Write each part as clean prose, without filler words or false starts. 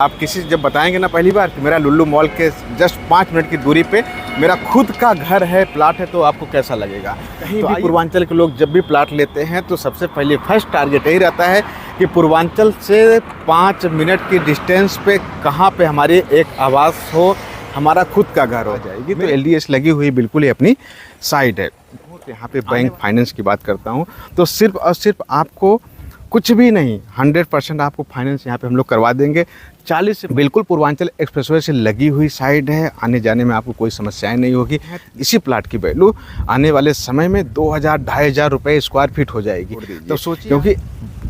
आप किसी जब बताएंगे ना पहली बार कि मेरा लुल्लू मॉल के जस्ट 5 मिनट की दूरी पे मेरा खुद का घर है, प्लाट है, तो आपको कैसा लगेगा। कहीं भी पूर्वांचल के लोग जब भी प्लाट लेते हैं तो सबसे पहले फर्स्ट टारगेट यही रहता है कि पूर्वांचल से 5 मिनट की डिस्टेंस पे कहाँ पे हमारी एक आवास हो, हमारा खुद का घर हो जाएगी। तो LDS लगी हुई बिल्कुल ही अपनी साइड है। यहाँ पे बैंक फाइनेंस की बात करता हूँ तो सिर्फ और सिर्फ आपको कुछ भी नहीं, 100% आपको फाइनेंस यहाँ पे हम लोग करवा देंगे। 40 से बिल्कुल पूर्वांचल एक्सप्रेसवे से लगी हुई साइड है, आने जाने में आपको कोई समस्याएं नहीं होगी। इसी प्लाट की वैल्यू आने वाले समय में 2000-2500 रुपये स्क्वायर फीट हो जाएगी। तो सोचिए, क्योंकि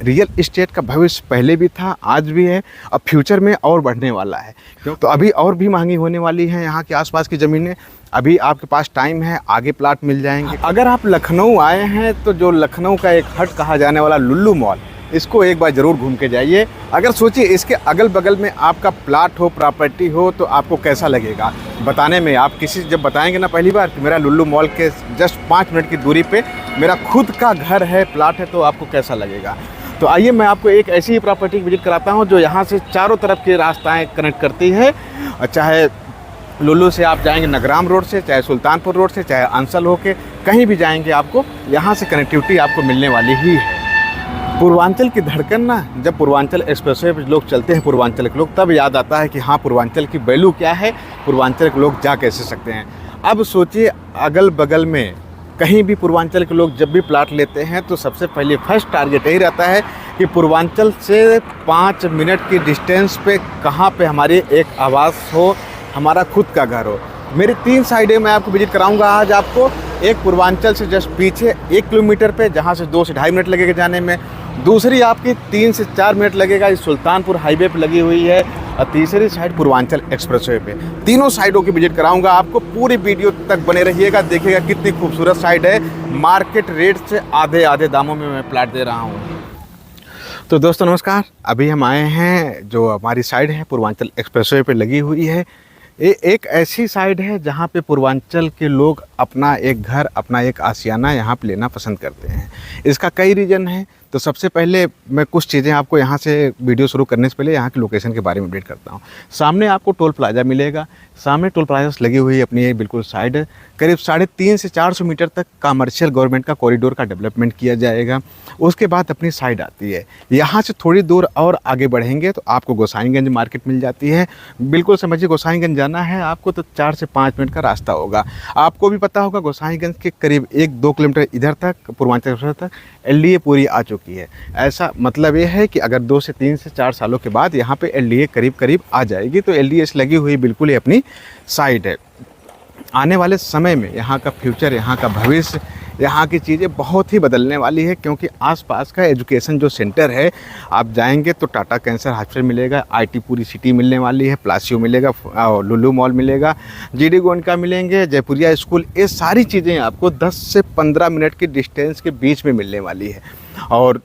रियल इस्टेट का भविष्य पहले भी था, आज भी है, अब फ्यूचर में और बढ़ने वाला है। तो अभी और भी महंगी होने वाली है यहाँ के आसपास की ज़मीनें। अभी आपके पास टाइम है, आगे प्लाट मिल जाएंगे। अगर आप लखनऊ आए हैं तो जो लखनऊ का एक हट कहा जाने वाला लुल्लू मॉल, इसको एक बार ज़रूर घूम के जाइए। अगर सोचिए इसके अगल बगल में आपका प्लाट हो, प्रॉपर्टी हो, तो आपको कैसा लगेगा बताने में। आप किसी जब बताएंगे ना पहली बार कि मेरा लुल्लू मॉल के जस्ट 5 मिनट की दूरी पे मेरा खुद का घर है, प्लाट है, तो आपको कैसा लगेगा। तो आइए मैं आपको एक ऐसी ही प्रॉपर्टी की विजिट कराता हूँ जो यहाँ से चारों तरफ के रास्ताएँ कनेक्ट करती है। चाहे लुल्लू से आप जाएंगे नगराम रोड से, चाहे सुल्तानपुर रोड से, चाहे अंसल होके कहीं भी जाएंगे, आपको यहाँ से कनेक्टिविटी आपको मिलने वाली ही है। पूर्वांचल की धड़कन ना, जब पूर्वांचल एक्सप्रेसवे पे लोग चलते हैं, पूर्वांचल के लोग, तब याद आता है कि हाँ पूर्वांचल की वैल्यू क्या है, पूर्वांचल के लोग जा कैसे सकते हैं। अब सोचिए अगल बगल में कहीं भी पूर्वांचल के लोग जब भी प्लाट लेते हैं तो सबसे पहले फर्स्ट टारगेट यही रहता है कि पूर्वांचल से 5 मिनट की डिस्टेंस पे कहाँ पे हमारी एक आवास हो, हमारा खुद का घर हो। मेरी 3 साइडें मैं आपको विजिट कराऊंगा आज आपको। एक पूर्वांचल से जस्ट पीछे 1 किलोमीटर पे, जहाँ से 2 से ढाई मिनट लगेगा जाने में। दूसरी आपकी 3 से 4 मिनट लगेगा, इस सुल्तानपुर हाईवे पे लगी हुई है। और तीसरी साइड पूर्वांचल एक्सप्रेसवे पे। तीनों साइडों की विजिट कराऊंगा आपको। पूरी वीडियो तक बने रहिएगा, देखिएगा कितनी खूबसूरत साइड है। मार्केट रेट से आधे दामों में मैं प्लाट दे रहा हूँ। तो दोस्तों नमस्कार, अभी हम आए हैं जो हमारी साइड है पूर्वांचल एक्सप्रेसवे पे लगी हुई है। ये एक ऐसी साइड है जहाँ पे पूर्वांचल के लोग अपना एक घर, अपना एक आशियाना यहाँ पे लेना पसंद करते हैं। इसका कई रीज़न है। तो सबसे पहले मैं कुछ चीज़ें आपको यहाँ से वीडियो शुरू करने से पहले यहाँ की लोकेशन के बारे में अपडेट करता हूँ। सामने आपको टोल प्लाजा मिलेगा। सामने टोल प्लाजा से लगी हुई अपनी एक बिल्कुल साइड है। करीब 350 से 400 मीटर तक कमर्शियल गवर्नमेंट का कॉरिडोर का डेवलपमेंट किया जाएगा। उसके बाद अपनी साइड आती है। यहाँ से थोड़ी दूर और आगे बढ़ेंगे तो आपको गोसाईगंज मार्केट मिल जाती है। बिल्कुल समझिए, गोसाईगंज जाना है आपको तो 4 से 5 मिनट का रास्ता होगा। आपको भी पता होगा गोसाईगंज के करीब 1-2 किलोमीटर इधर तक पूर्वांचल तक LDA पूरी आ चुकी है। ऐसा मतलब ये है कि अगर 2 से 3 से 4 सालों के बाद यहाँ पे LDA करीब आ जाएगी। तो LDS लगी हुई बिल्कुल ही अपनी साइड है। आने वाले समय में यहाँ का फ्यूचर, यहाँ का भविष्य, यहाँ की चीज़ें बहुत ही बदलने वाली है। क्योंकि आसपास का एजुकेशन जो सेंटर है, आप जाएंगे तो टाटा कैंसर हॉस्पिटल मिलेगा, IT पूरी सिटी मिलने वाली है, प्लासियो मिलेगा, लुल्लू मॉल मिलेगा, GD गोयनका मिलेंगे, जयपुरिया स्कूल। ये सारी चीज़ें आपको 10 से 15 मिनट की डिस्टेंस के बीच में मिलने वाली है। और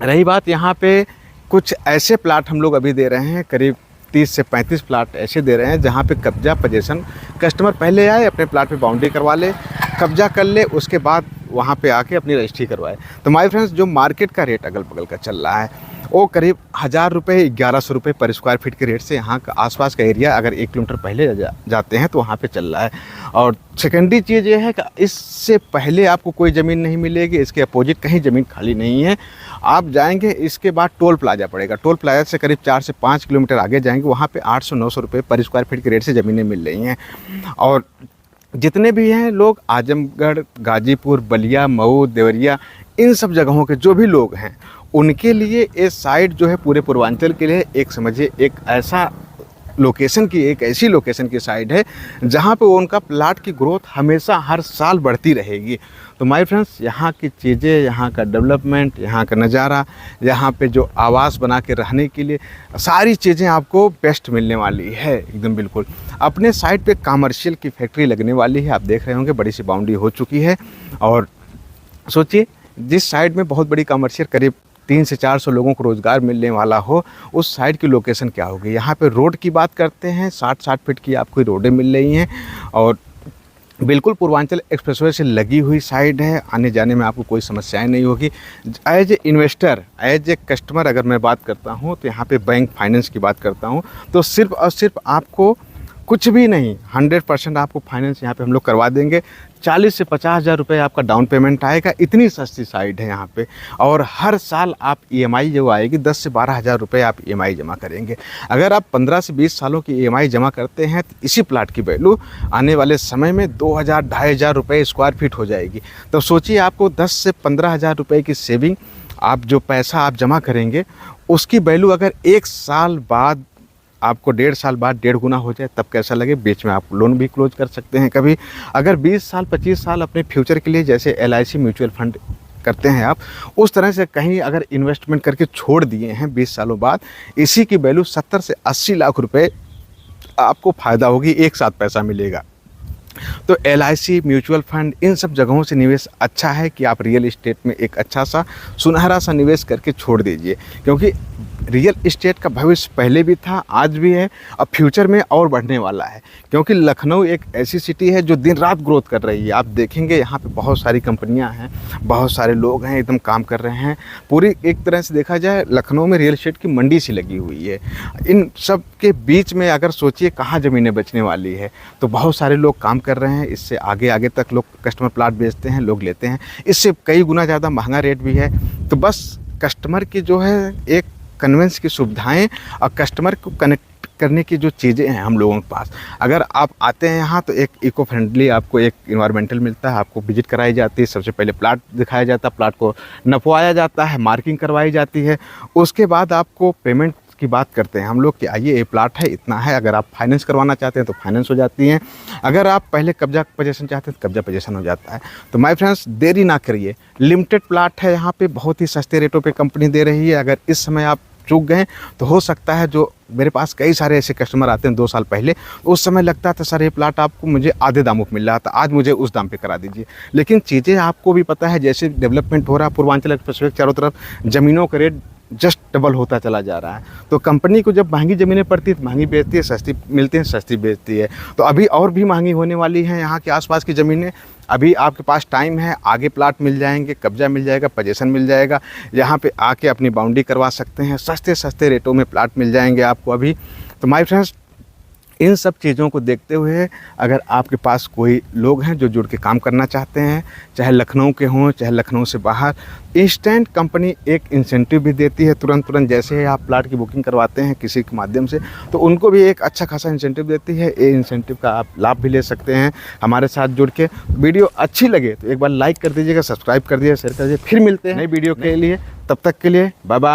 रही बात यहाँ पे कुछ ऐसे प्लाट हम लोग अभी दे रहे हैं, करीब 30 से 35 प्लाट ऐसे दे रहे हैं जहाँ पे कब्जा पोजेसन, कस्टमर पहले आए अपने प्लाट पे बाउंड्री करवा ले, कब्जा कर ले, उसके बाद वहाँ पे आके अपनी रजिस्ट्री करवाए। तो माय फ्रेंड्स, जो मार्केट का रेट अगल बगल का चल रहा है वो करीब 1000 रुपये, 1100 रुपये पर स्क्वायर फीट के रेट से यहाँ का आसपास का एरिया अगर 1 किलोमीटर पहले जाते हैं तो वहाँ पे चल रहा है। और सेकेंडरी चीज़ ये है कि इससे पहले आपको कोई ज़मीन नहीं मिलेगी, इसके अपोजिट कहीं ज़मीन खाली नहीं है। आप जाएंगे, इसके बाद टोल प्लाजा पड़ेगा। टोल प्लाजा से करीब 4 से 5 किलोमीटर आगे जाएंगे, वहाँ पे 800-900 रुपये पर स्क्वायर फीट के रेट से ज़मीनें मिल रही हैं। और जितने भी हैं लोग, आजमगढ़, गाजीपुर, बलिया, मऊ, देवरिया, इन सब जगहों के जो भी लोग हैं, उनके लिए ये साइड जो है पूरे पूर्वांचल के लिए एक समझिए एक ऐसा लोकेशन की, एक ऐसी लोकेशन की साइड है जहाँ पे उनका प्लाट की ग्रोथ हमेशा हर साल बढ़ती रहेगी। तो माय फ्रेंड्स, यहाँ की चीज़ें, यहाँ का डेवलपमेंट, यहाँ का नज़ारा, यहाँ पे जो आवास बना के रहने के लिए सारी चीज़ें आपको बेस्ट मिलने वाली है एकदम बिल्कुल। अपने साइड पे कमर्शियल की फैक्ट्री लगने वाली है, आप देख रहे होंगे बड़ी सी बाउंड्री हो चुकी है। और सोचिए जिस साइड में बहुत बड़ी कमर्शियल करीब 300 से 400 लोगों को रोज़गार मिलने वाला हो, उस साइड की लोकेशन क्या होगी। यहाँ पे रोड की बात करते हैं, 60-60 फीट की आपको रोडें मिल रही हैं। और बिल्कुल पूर्वांचल एक्सप्रेसवे से लगी हुई साइड है, आने जाने में आपको कोई समस्याएं नहीं होगी। As a investor, as a customer अगर मैं बात करता हूं तो यहाँ पे बैंक फाइनेंस की बात करता हूं तो सिर्फ और सिर्फ आपको कुछ भी नहीं, 100% आपको फाइनेंस यहाँ पे हम लोग करवा देंगे। 40 से 50 हज़ार रुपये आपका डाउन पेमेंट आएगा। इतनी सस्ती साइड है यहाँ पे। और हर साल आप EMI जो आएगी 10 से 12 हज़ार रुपये आप EMI जमा करेंगे। अगर आप 15 से 20 सालों की EMI जमा करते हैं तो इसी प्लाट की वैल्यू आने वाले समय में 2000 ढाई हज़ार रुपये स्क्वायर फीट हो जाएगी। तो सोचिए आपको 10 से 15 हज़ार रुपये की सेविंग, आप जो पैसा आप जमा करेंगे उसकी वैल्यू अगर 1 साल बाद आपको 1.5 साल बाद 1.5 गुना हो जाए तब कैसा लगे। बीच में आप लोन भी क्लोज कर सकते हैं कभी। अगर 20 साल 25 साल अपने फ्यूचर के लिए जैसे LIC म्यूचुअल फंड करते हैं आप, उस तरह से कहीं अगर इन्वेस्टमेंट करके छोड़ दिए हैं 20 सालों बाद, इसी की वैल्यू 70 से 80 लाख रुपए आपको फ़ायदा होगी, एक साथ पैसा मिलेगा। तो LIC म्यूचुअल फंड इन सब जगहों से निवेश अच्छा है कि आप रियल इस्टेट में एक अच्छा सा सुनहरा सा निवेश करके छोड़ दीजिए, क्योंकि रियल इस्टेट का भविष्य पहले भी था, आज भी है, अब फ्यूचर में और बढ़ने वाला है। क्योंकि लखनऊ एक ऐसी सिटी है जो दिन रात ग्रोथ कर रही है। आप देखेंगे यहाँ पे बहुत सारी कंपनियाँ हैं, बहुत सारे लोग हैं, एकदम काम कर रहे हैं। पूरी एक तरह से देखा जाए लखनऊ में रियल इस्टेट की मंडी सी लगी हुई है। इन सब के बीच में अगर सोचिए कहाँ ज़मीनें बचने वाली है, तो बहुत सारे लोग काम कर रहे हैं। इससे आगे आगे तक लोग कस्टमर प्लाट बेचते हैं, लोग लेते हैं। इससे कई गुना ज़्यादा महंगा रेट भी है। तो बस कस्टमर की जो है एक कन्वेंस की सुविधाएं और कस्टमर को कनेक्ट करने की जो चीज़ें हैं हम लोगों के पास, अगर आप आते हैं यहाँ तो एक इको फ्रेंडली आपको एक इन्वायरमेंटल मिलता है। आपको विजिट कराई जाती है, सबसे पहले प्लाट दिखाया जाता है, प्लाट को नपवाया जाता है, मार्किंग करवाई जाती है। उसके बाद आपको पेमेंट की बात करते हैं हम लोग कि आइए ये प्लाट है, इतना है। अगर आप फाइनेंस करवाना चाहते हैं तो फाइनेंस हो जाती हैं। अगर आप पहले कब्जा पोजीशन चाहते हैं तो कब्जा पोजीशन हो जाता है। तो माय फ्रेंड्स, देरी ना करिए, लिमिटेड प्लाट है यहाँ पे, बहुत ही सस्ते रेटों पे कंपनी दे रही है। अगर इस समय आप चूक गए तो हो सकता है, जो मेरे पास कई सारे ऐसे कस्टमर आते हैं 2 साल पहले, उस समय लगता था सर ये प्लाट आपको मुझे आधे दामों पर मिल रहा था, आज मुझे उस दाम पे करा दीजिए। लेकिन चीज़ें आपको भी पता है, जैसे डेवलपमेंट हो रहा है पूर्वांचल एक्सप्रेसवे के चारों तरफ, ज़मीनों का रेट जस्ट डबल होता चला जा रहा है। तो कंपनी को जब महंगी ज़मीनें पड़ती है तो महंगी बेचती है, सस्ती मिलती है सस्ती बेचती है। तो अभी और भी महंगी होने वाली हैं यहाँ के आसपास की ज़मीनें। अभी आपके पास टाइम है, आगे प्लाट मिल जाएंगे, कब्जा मिल जाएगा, पोजीशन मिल जाएगा। यहाँ पे आके अपनी बाउंड्री करवा सकते हैं, सस्ते सस्ते रेटों में प्लाट मिल जाएंगे आपको अभी। तो माय फ्रेंड्स, इन सब चीज़ों को देखते हुए अगर आपके पास कोई लोग हैं जो जुड़ के काम करना चाहते हैं, चाहे लखनऊ के हों चाहे लखनऊ से बाहर, इंस्टेंट कंपनी एक इंसेंटिव भी देती है। तुरंत जैसे ही आप प्लाट की बुकिंग करवाते हैं किसी के माध्यम से, तो उनको भी एक अच्छा खासा इंसेंटिव देती है। ये इंसेंटिव का आप लाभ भी ले सकते हैं हमारे साथ जुड़ के। वीडियो अच्छी लगे तो एक बार लाइक कर दीजिएगा, सब्सक्राइब कर दीजिए, शेयर कर दीजिए। फिर मिलते हैं नई वीडियो के लिए, तब तक के लिए बाय बाय।